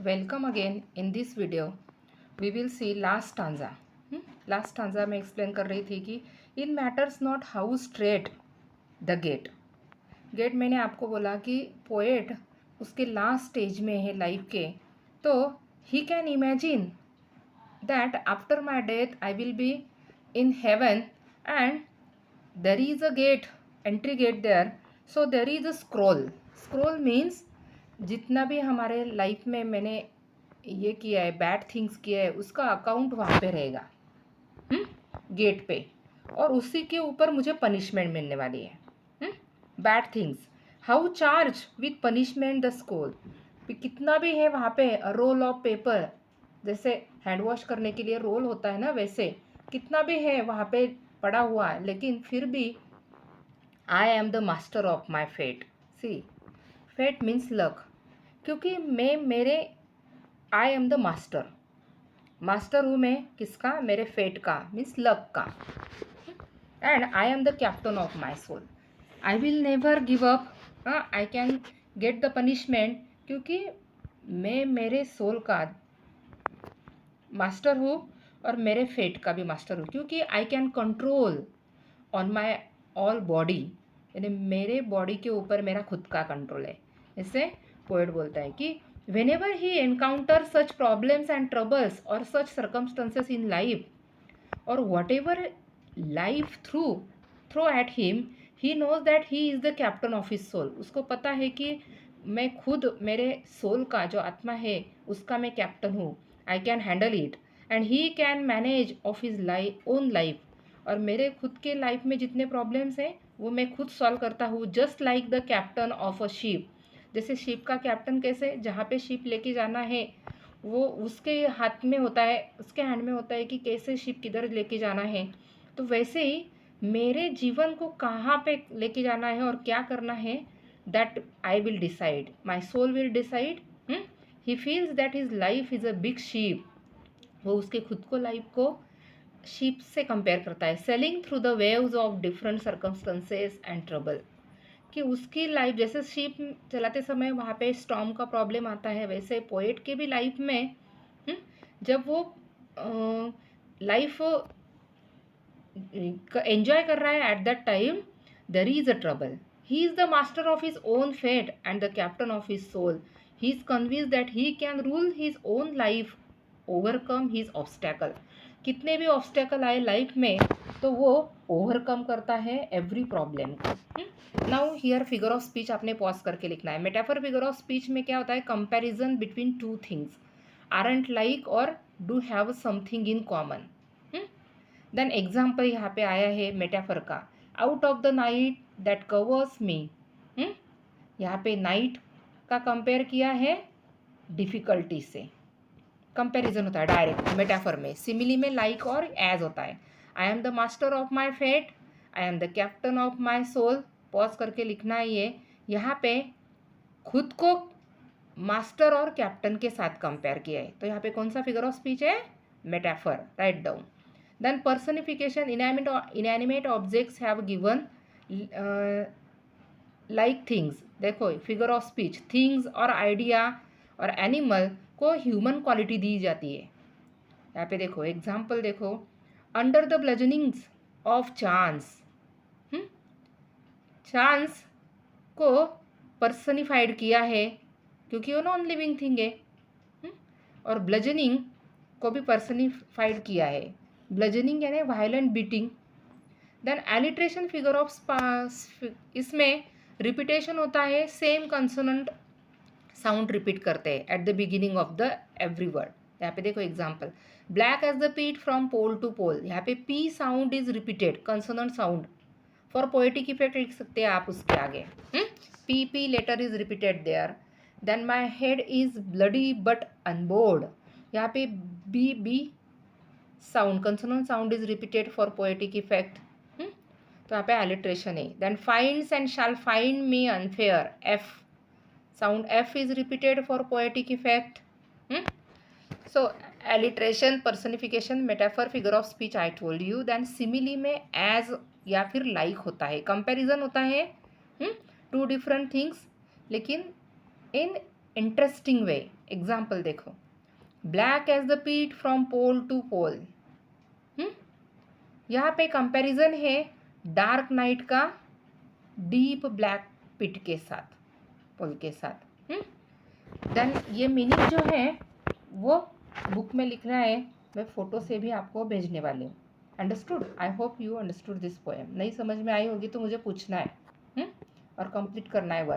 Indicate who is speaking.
Speaker 1: Welcome again. In this video, we will see last stanza. Last stanza में explain कर रही थी कि it matters not how straight the gate. Gate मैंने आपको बोला कि पोएट उसके लास्ट स्टेज में है लाइफ के, तो he can imagine that after my death I will be in heaven and there is a gate, entry gate there. So there is a scroll. Scroll means जितना भी हमारे life में मैंने ये किया है, बैड थिंग्स किया है, उसका अकाउंट वहाँ पे रहेगा गेट पे, और उसी के ऊपर मुझे पनिशमेंट मिलने वाली है. Bad things how charge with punishment the school. कितना भी है वहाँ पे रोल ऑफ पेपर, जैसे हैंड वॉश करने के लिए रोल होता है ना, वैसे कितना भी है वहाँ पे पड़ा हुआ है, लेकिन फिर भी I am the master of my fate. See, fate means luck, क्योंकि मैं मेरे I am the master. Master हूँ मैं किसका? मेरे फेट का, मीन्स लक का. And I am the captain of my soul. I will never give up. I can get the punishment, क्योंकि मैं मेरे सोल का मास्टर हूँ और मेरे फेट का भी मास्टर हूँ, क्योंकि I can control on my all body. यानी मेरे बॉडी के ऊपर मेरा खुद का कंट्रोल है. इससे पोएट बोलता है कि whenever he encounters such problems and troubles or such circumstances in life or whatever life throw at him, he knows that he is the captain of his soul. उसको पता है कि मैं खुद मेरे सोल का जो आत्मा है उसका मैं कैप्टन हूँ. I can handle it and he can manage of his life own life. और मेरे खुद के लाइफ में जितने प्रॉब्लम्स हैं वो मैं खुद सॉल्व करता हूँ, just like the captain of a ship. जैसे शिप का कैप्टन कैसे, जहाँ पे शिप लेके जाना है वो उसके हाथ में होता है, उसके हैंड में होता है कि कैसे शिप किधर लेके जाना है. तो वैसे ही मेरे जीवन को कहाँ पे लेके जाना है और क्या करना है, that I will decide, my soul will decide. He feels that his life is a big ship. वो उसके खुद को लाइफ को शिप से कंपेयर करता है. Selling through the waves of different circumstances and trouble. कि उसकी लाइफ जैसे शिप चलाते समय वहाँ पे स्टॉर्म का प्रॉब्लम आता है, वैसे पोएट के भी लाइफ में जब वो लाइफ एंजॉय कर रहा है, at that time there is a trouble. He is the master of his own fate and the captain of his soul. He is convince that he can rule his own life, overcome his obstacle. कितने भी obstacle आए life में तो वो overcome करता है every problem को. Now here figure of speech आपने पॉज करके लिखना है. मेटाफर फिगर ऑफ स्पीच में क्या होता है? Comparison between two things, aren't like और do have something in common. Then example यहाँ पे आया है मेटाफर का, out of the night that covers me. यहाँ पे नाइट का कंपेयर किया है डिफ़िकल्टी से. कंपैरिजन होता है डायरेक्ट मेटाफर में. सिमिली में लाइक और एज होता है. I am the master of my fate, I am the captain of my soul. Pause करके लिखना है ये. यहाँ पे खुद को मास्टर और कैप्टन के साथ कंपेयर किया है, तो यहाँ पे कौन सा फिगर ऑफ स्पीच है? Metaphor. Right down. Then personification, inanimate objects have given like things. देखो फिगर ऑफ स्पीच, थिंग्स और आइडिया और एनिमल को ह्यूमन क्वालिटी दी जाती है. यहाँ पे देखो एग्जाम्पल देखो, under the bludgeonings of chance. Chance को पर्सनिफाइड किया है क्योंकि वो नॉन लिविंग थिंग है. और ब्लजनिंग को भी पर्सनिफाइड किया है. ब्लजनिंग यानी violent beating. Then alliteration figure of, इसमें रिपीटेशन होता है, सेम कंसोनेंट साउंड रिपीट करते हैं at the beginning of the every word. यहाँ पे देखो example, black as the pit from pole to pole. यहाँ पे P sound is repeated, consonant sound. For poetic effect लिख सकते हैं आप उसके आगे. P P letter is repeated there. Then my head is bloody but unbowed. यहाँ पे B B sound, consonant sound is repeated for poetic effect. तो यहाँ पे एलिट्रेशन है. Then finds and shall find me unfair. F sound F is repeated for poetic effect. So alliteration, personification, metaphor, figure of speech I told you. Then simile में as या फिर like होता है, comparison होता है, two different things लेकिन in interesting way. Example देखो, black as the pit from pole to pole. यहाँ पे कंपैरिजन है डार्क नाइट का डीप ब्लैक पिट के साथ, पोल के साथ। देन ये मीनिंग जो है वो बुक में लिख रहा है, मैं फ़ोटो से भी आपको भेजने वाली हूँ। Understood? I hope you understood this poem. नहीं समझ में आई होगी तो मुझे पूछना है और कंप्लीट करना है वर्क।